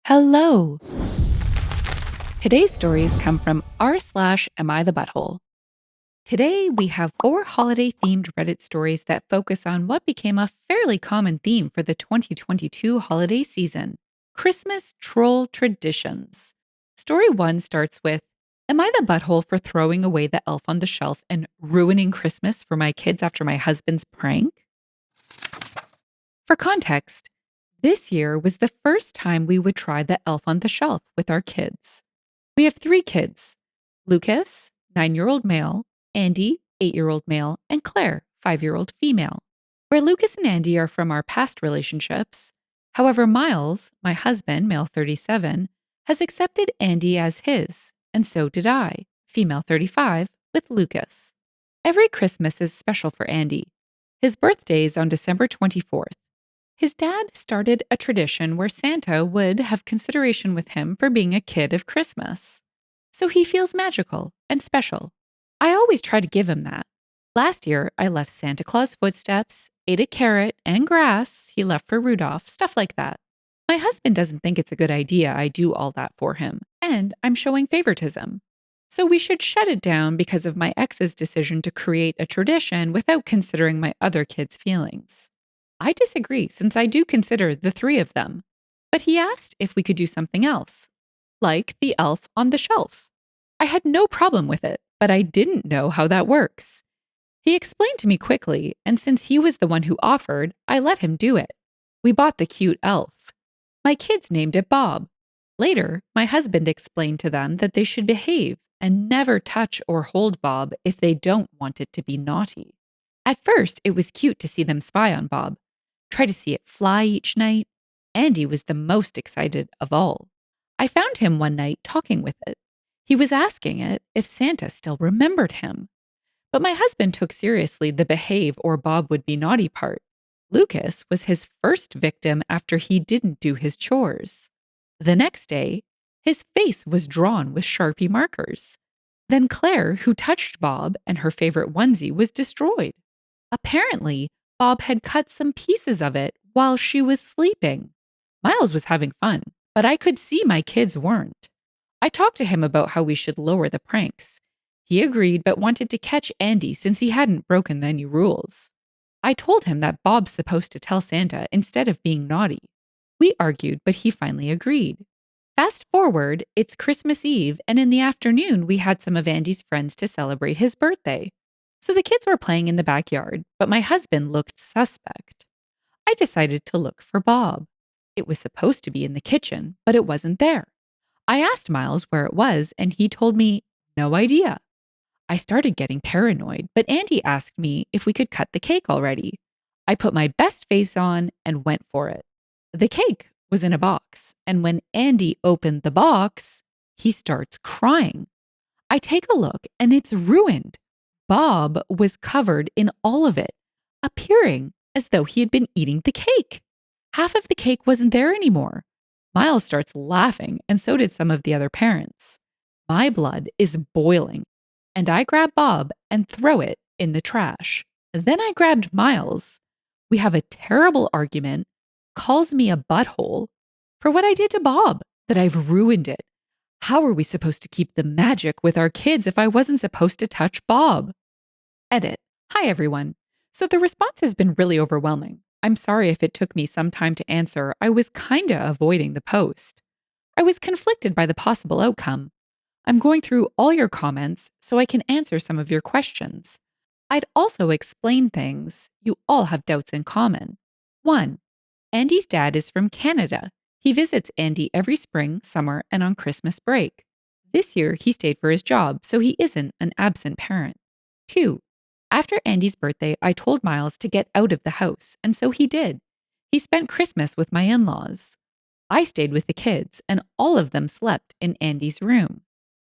Hello! Today's stories come from r/Am I the Butthole. Today, we have 4 holiday themed Reddit stories that focus on what became a fairly common theme for the 2022 holiday season: Christmas troll traditions. Story 1 starts with: Am I the butthole for throwing away the elf on the shelf and ruining Christmas for my kids after my husband's prank? For context, this year was the first time we would try the elf on the shelf with our kids. We have 3 kids: Lucas, 9-year-old male; Andy, 8-year-old male; and Claire, 5-year-old female. Where Lucas and Andy are from our past relationships, however, Miles, my husband, male 37, has accepted Andy as his, and so did I, female 35, with Lucas. Every Christmas is special for Andy. His birthday is on December 24th. His dad started a tradition where Santa would have consideration with him for being a kid of Christmas. So he feels magical and special. I always try to give him that. Last year, I left Santa Claus footsteps, ate a carrot and grass he left for Rudolph, stuff like that. My husband doesn't think it's a good idea I do all that for him, and I'm showing favoritism. So we should shut it down because of my ex's decision to create a tradition without considering my other kids' feelings. I disagree, since I do consider the 3 of them. But he asked if we could do something else, like the elf on the shelf. I had no problem with it, but I didn't know how that works. He explained to me quickly, and since he was the one who offered, I let him do it. We bought the cute elf. My kids named it Bob. Later, my husband explained to them that they should behave and never touch or hold Bob if they don't want it to be naughty. At first, it was cute to see them spy on Bob, try to see it fly each night. Andy was the most excited of all. I found him one night talking with it. He was asking it if Santa still remembered him. But my husband took seriously the behave or Bob would be naughty part. Lucas was his first victim after he didn't do his chores. The next day, his face was drawn with Sharpie markers. Then Claire, who touched Bob and her favorite onesie, was destroyed. Apparently, Bob had cut some pieces of it while she was sleeping. Miles was having fun, but I could see my kids weren't. I talked to him about how we should lower the pranks. He agreed but wanted to catch Andy since he hadn't broken any rules. I told him that Bob's supposed to tell Santa instead of being naughty. We argued, but he finally agreed. Fast forward, it's Christmas Eve, and in the afternoon, we had some of Andy's friends to celebrate his birthday. So the kids were playing in the backyard, but my husband looked suspect. I decided to look for Bob. It was supposed to be in the kitchen, but it wasn't there. I asked Miles where it was, and he told me, no idea. I started getting paranoid, but Andy asked me if we could cut the cake already. I put my best face on and went for it. The cake was in a box, and when Andy opened the box, he starts crying. I take a look, and it's ruined. Bob was covered in all of it, appearing as though he had been eating the cake. Half of the cake wasn't there anymore. Miles starts laughing, and so did some of the other parents. My blood is boiling, and I grab Bob and throw it in the trash. Then I grabbed Miles. We have a terrible argument, calls me a butthole for what I did to Bob, that I've ruined it. How are we supposed to keep the magic with our kids if I wasn't supposed to touch Bob? Edit. Hi, everyone. So the response has been really overwhelming. I'm sorry if it took me some time to answer. I was kinda avoiding the post. I was conflicted by the possible outcome. I'm going through all your comments so I can answer some of your questions. I'd also explain things. You all have doubts in common. 1. Andy's dad is from Canada. He visits Andy every spring, summer, and on Christmas break. This year, he stayed for his job, so he isn't an absent parent. 2. After Andy's birthday, I told Miles to get out of the house, and so he did. He spent Christmas with my in-laws. I stayed with the kids, and all of them slept in Andy's room.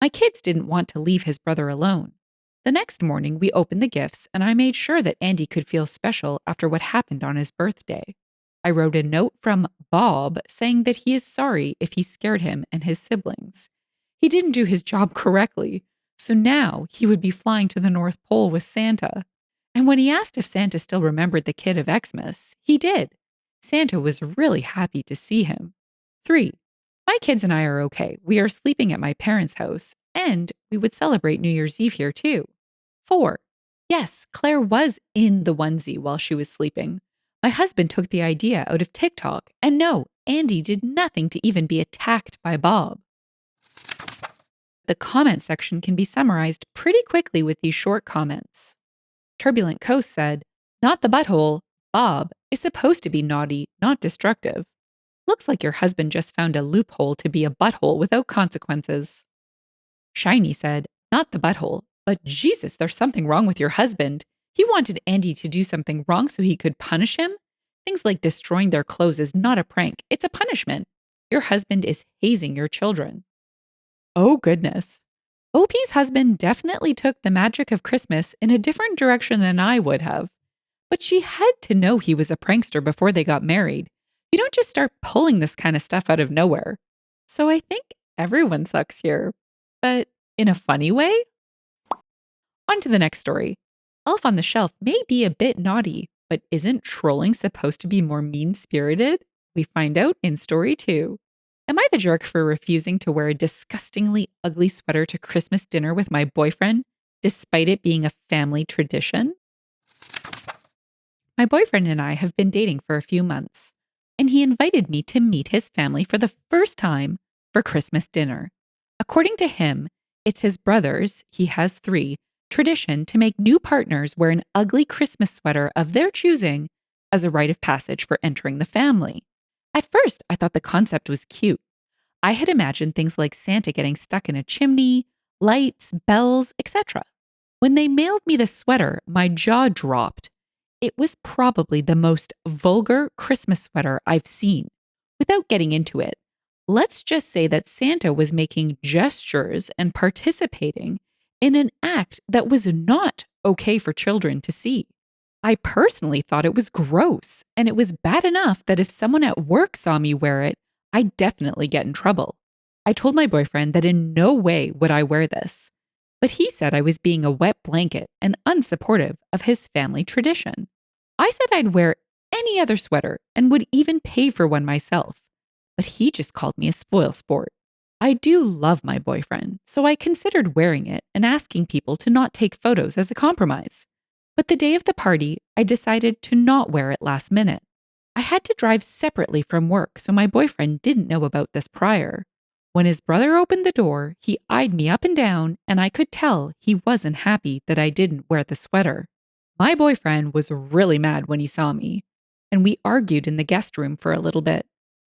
My kids didn't want to leave his brother alone. The next morning, we opened the gifts, and I made sure that Andy could feel special after what happened on his birthday. I wrote a note from Bob saying that he is sorry if he scared him and his siblings. He didn't do his job correctly, so now he would be flying to the North Pole with Santa. And when he asked if Santa still remembered the kid of Xmas, he did. Santa was really happy to see him. 3. My kids and I are okay. We are sleeping at my parents' house, and we would celebrate New Year's Eve here too. 4. Yes, Claire was in the onesie while she was sleeping. My husband took the idea out of TikTok, and no, Andy did nothing to even be attacked by Bob. The comment section can be summarized pretty quickly with these short comments. Turbulent Coast said, "Not the butthole. Bob is supposed to be naughty, not destructive. Looks like your husband just found a loophole to be a butthole without consequences." Shiny said, "Not the butthole, but Jesus, there's something wrong with your husband. He wanted Andy to do something wrong so he could punish him? Things like destroying their clothes is not a prank, it's a punishment. Your husband is hazing your children." Oh, goodness. OP's husband definitely took the magic of Christmas in a different direction than I would have. But she had to know he was a prankster before they got married. You don't just start pulling this kind of stuff out of nowhere. So I think everyone sucks here, but in a funny way. On to the next story. Elf on the Shelf may be a bit naughty, but isn't trolling supposed to be more mean spirited? We find out in story 2. Am I the jerk for refusing to wear a disgustingly ugly sweater to Christmas dinner with my boyfriend, despite it being a family tradition? My boyfriend and I have been dating for a few months, and he invited me to meet his family for the first time for Christmas dinner. According to him, it's his brother's, he has 3, tradition to make new partners wear an ugly Christmas sweater of their choosing as a rite of passage for entering the family. At first, I thought the concept was cute. I had imagined things like Santa getting stuck in a chimney, lights, bells, etc. When they mailed me the sweater, my jaw dropped. It was probably the most vulgar Christmas sweater I've seen. Without getting into it, let's just say that Santa was making gestures and participating in an act that was not okay for children to see. I personally thought it was gross, and it was bad enough that if someone at work saw me wear it, I'd definitely get in trouble. I told my boyfriend that in no way would I wear this, but he said I was being a wet blanket and unsupportive of his family tradition. I said I'd wear any other sweater and would even pay for one myself, but he just called me a spoilsport. I do love my boyfriend, so I considered wearing it and asking people to not take photos as a compromise. But the day of the party, I decided to not wear it last minute. I had to drive separately from work, so my boyfriend didn't know about this prior. When his brother opened the door, he eyed me up and down, and I could tell he wasn't happy that I didn't wear the sweater. My boyfriend was really mad when he saw me, and we argued in the guest room for a little bit.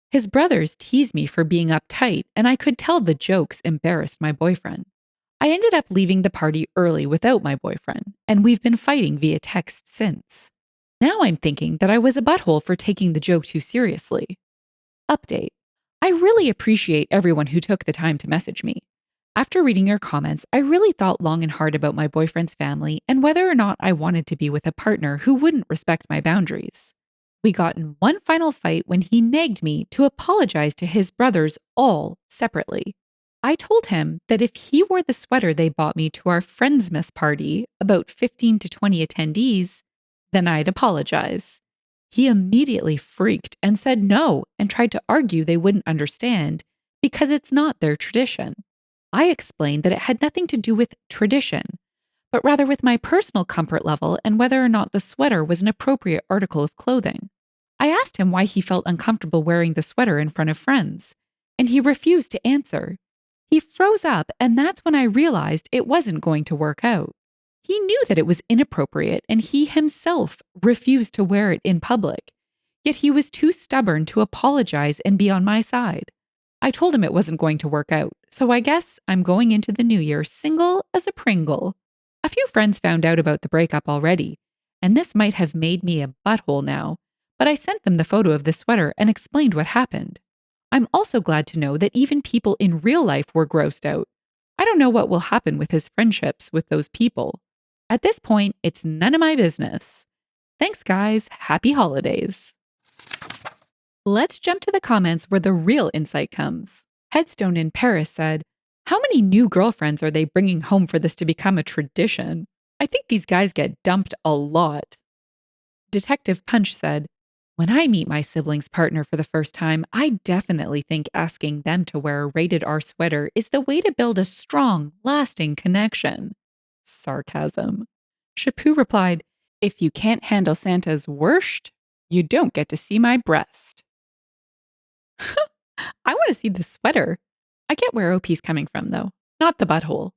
His brothers teased me for being uptight, and I could tell the jokes embarrassed my boyfriend. I ended up leaving the party early without my boyfriend, and we've been fighting via text since. Now I'm thinking that I was a butthole for taking the joke too seriously. Update. I really appreciate everyone who took the time to message me. After reading your comments, I really thought long and hard about my boyfriend's family and whether or not I wanted to be with a partner who wouldn't respect my boundaries. We got in one final fight when he nagged me to apologize to his brothers all separately. I told him that if he wore the sweater they bought me to our Friendsmas party, about 15 to 20 attendees, then I'd apologize. He immediately freaked and said no and tried to argue they wouldn't understand because it's not their tradition. I explained that it had nothing to do with tradition, but rather with my personal comfort level and whether or not the sweater was an appropriate article of clothing. I asked him why he felt uncomfortable wearing the sweater in front of friends, and he refused to answer. He froze up, and that's when I realized it wasn't going to work out. He knew that it was inappropriate, and he himself refused to wear it in public. Yet he was too stubborn to apologize and be on my side. I told him it wasn't going to work out, so I guess I'm going into the new year single as a Pringle. A few friends found out about the breakup already, and this might have made me a butthole now, but I sent them the photo of the sweater and explained what happened. I'm also glad to know that even people in real life were grossed out. I don't know what will happen with his friendships with those people. At this point, it's none of my business. Thanks, guys. Happy holidays. Let's jump to the comments where the real insight comes. Headstone in Paris said, "How many new girlfriends are they bringing home for this to become a tradition? I think these guys get dumped a lot." Detective Punch said, When I meet my sibling's partner for the first time, I definitely think asking them to wear a rated R sweater is the way to build a strong, lasting connection. Sarcasm. Shapu replied, "If you can't handle Santa's worst, you don't get to see my breast." I want to see the sweater. I get where OP's coming from, though, not the butthole.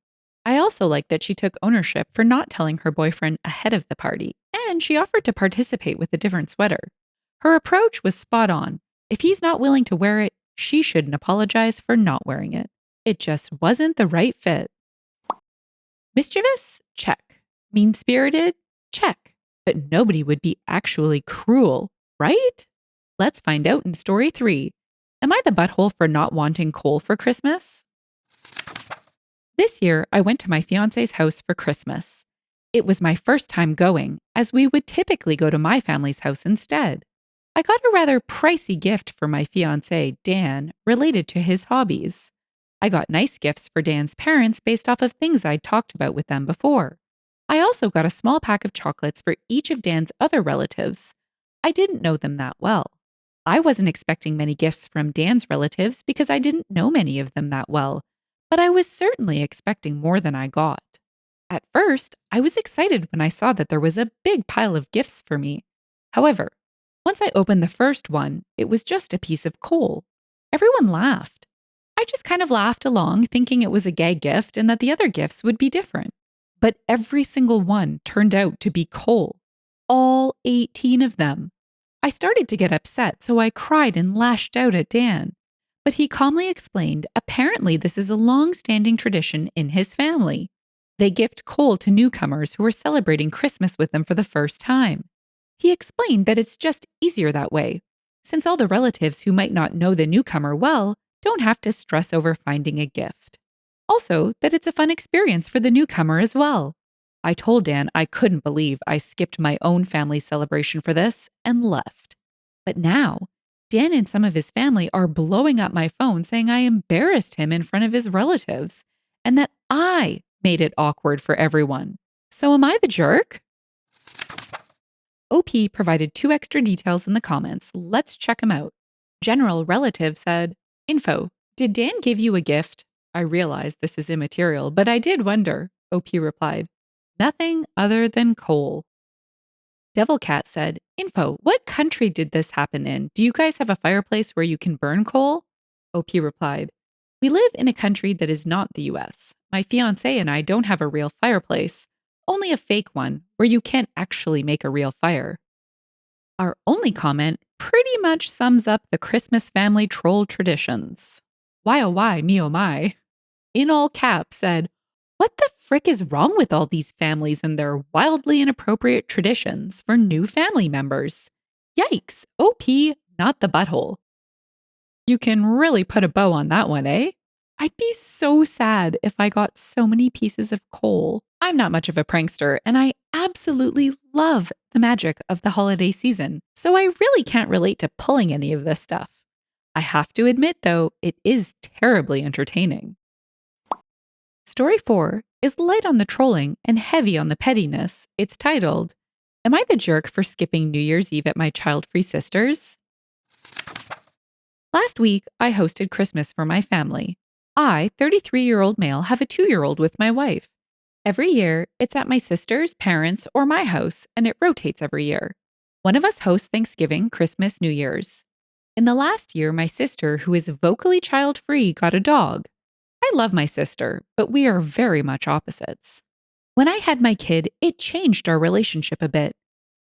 I also like that she took ownership for not telling her boyfriend ahead of the party, and she offered to participate with a different sweater. Her approach was spot on. If he's not willing to wear it, she shouldn't apologize for not wearing it. It just wasn't the right fit. Mischievous? Check. Mean spirited? Check. But nobody would be actually cruel, right? Let's find out in story 3. Am I the butthole for not wanting coal for Christmas? This year, I went to my fiance's house for Christmas. It was my first time going, as we would typically go to my family's house instead. I got a rather pricey gift for my fiance, Dan, related to his hobbies. I got nice gifts for Dan's parents based off of things I'd talked about with them before. I also got a small pack of chocolates for each of Dan's other relatives. I didn't know them that well. I wasn't expecting many gifts from Dan's relatives because I didn't know many of them that well, but I was certainly expecting more than I got. At first, I was excited when I saw that there was a big pile of gifts for me. However, once I opened the first one, it was just a piece of coal. Everyone laughed. I just kind of laughed along, thinking it was a gag gift and that the other gifts would be different. But every single one turned out to be coal. All 18 of them. I started to get upset, so I cried and lashed out at Dan. But he calmly explained apparently this is a long-standing tradition in his family. They gift coal to newcomers who are celebrating Christmas with them for the first time. He explained that it's just easier that way, since all the relatives who might not know the newcomer well don't have to stress over finding a gift. Also, that it's a fun experience for the newcomer as well. I told Dan I couldn't believe I skipped my own family celebration for this and left. But now, Dan and some of his family are blowing up my phone saying I embarrassed him in front of his relatives and that I made it awkward for everyone. So am I the jerk? OP provided 2 extra details in the comments. Let's check them out. General Relative said, "Info, did Dan give you a gift?" I realize this is immaterial, but I did wonder. OP replied, "Nothing other than coal." Devil Cat said, "Info, what country did this happen in? Do you guys have a fireplace where you can burn coal?" OP replied, "We live in a country that is not the US. My fiance and I don't have a real fireplace, only a fake one where you can't actually make a real fire." Our only comment pretty much sums up the Christmas family troll traditions. Why oh why, me oh my, in all caps said, "What the frick is wrong with all these families and their wildly inappropriate traditions for new family members? Yikes, OP, not the butthole." You can really put a bow on that one, eh? I'd be so sad if I got so many pieces of coal. I'm not much of a prankster, and I absolutely love the magic of the holiday season, so I really can't relate to pulling any of this stuff. I have to admit, though, it is terribly entertaining. Story 4 is light on the trolling and heavy on the pettiness. It's titled, "Am I the jerk for skipping New Year's Eve at my Childfree sister's?" Last week, I hosted Christmas for my family. I, 33-year-old male, have a 2-year-old with my wife. Every year, it's at my sister's, parents', or my house, and it rotates every year. One of us hosts Thanksgiving, Christmas, New Year's. In the last year, my sister, who is vocally child-free, got a dog. I love my sister, but we are very much opposites. When I had my kid, it changed our relationship a bit.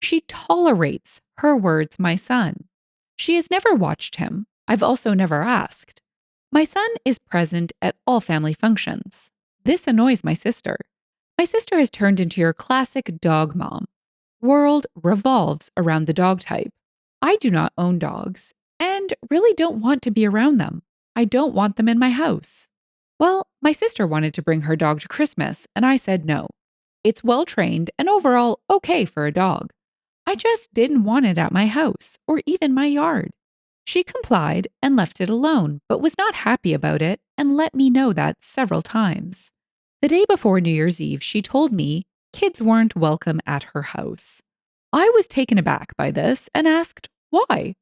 She tolerates, her words, my son. She has never watched him. I've also never asked. My son is present at all family functions. This annoys my sister. My sister has turned into your classic dog mom. World revolves around the dog type. I do not own dogs and really don't want to be around them. I don't want them in my house. Well, my sister wanted to bring her dog to Christmas, and I said no. It's well trained and overall okay for a dog. I just didn't want it at my house or even my yard. She complied and left it alone, but was not happy about it and let me know that several times. The day before New Year's Eve, she told me kids weren't welcome at her house. I was taken aback by this and asked Why?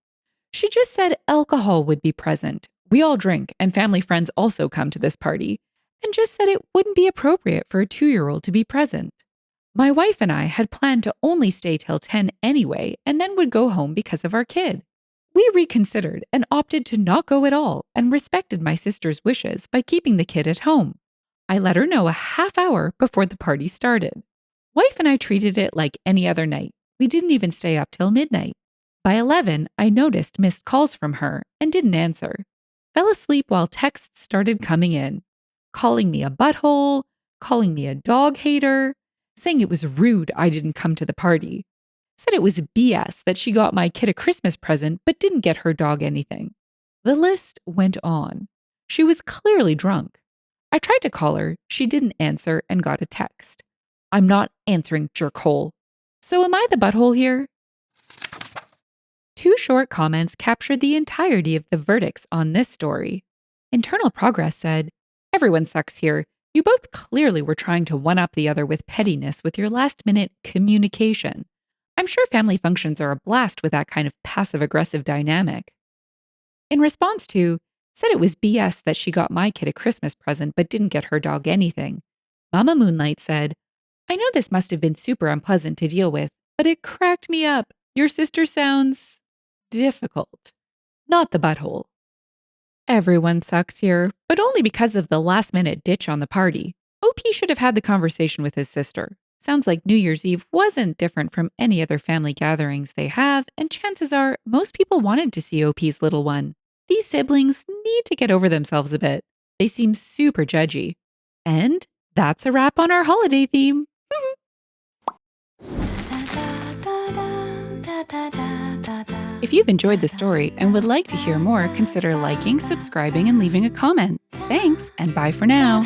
She just said alcohol would be present. We all drink, and family friends also come to this party, and just said it wouldn't be appropriate for a 2-year-old to be present. My wife and I had planned to only stay till 10 anyway, and then would go home because of our kid. We reconsidered and opted to not go at all and respected my sister's wishes by keeping the kid at home. I let her know a half hour before the party started. Wife and I treated it like any other night. We didn't even stay up till midnight. By 11, I noticed missed calls from her and didn't answer. Fell asleep while texts started coming in, calling me a butthole, calling me a dog hater, saying it was rude I didn't come to the party. Said it was BS that she got my kid a Christmas present but didn't get her dog anything. The list went on. She was clearly drunk. I tried to call her, she didn't answer and got a text. I'm not answering, jerkhole. So am I the butthole here? 2 short comments captured the entirety of the verdicts on this story. Internal Progress said, "Everyone sucks here. You both clearly were trying to one-up the other with pettiness with your last-minute communication. I'm sure family functions are a blast with that kind of passive-aggressive dynamic." In response to, said it was BS that she got my kid a Christmas present but didn't get her dog anything, Mama Moonlight said, "I know this must have been super unpleasant to deal with, but it cracked me up. Your sister sounds difficult. Not the butthole. Everyone sucks here, but only because of the last minute ditch on the party. OP should have had the conversation with his sister. Sounds like New Year's Eve wasn't different from any other family gatherings they have, and chances are most people wanted to see OP's little one. These siblings need to get over themselves a bit. They seem super judgy. And that's a wrap on our holiday theme. If you've enjoyed the story and would like to hear more, consider liking, subscribing, and leaving a comment. Thanks, and bye for now.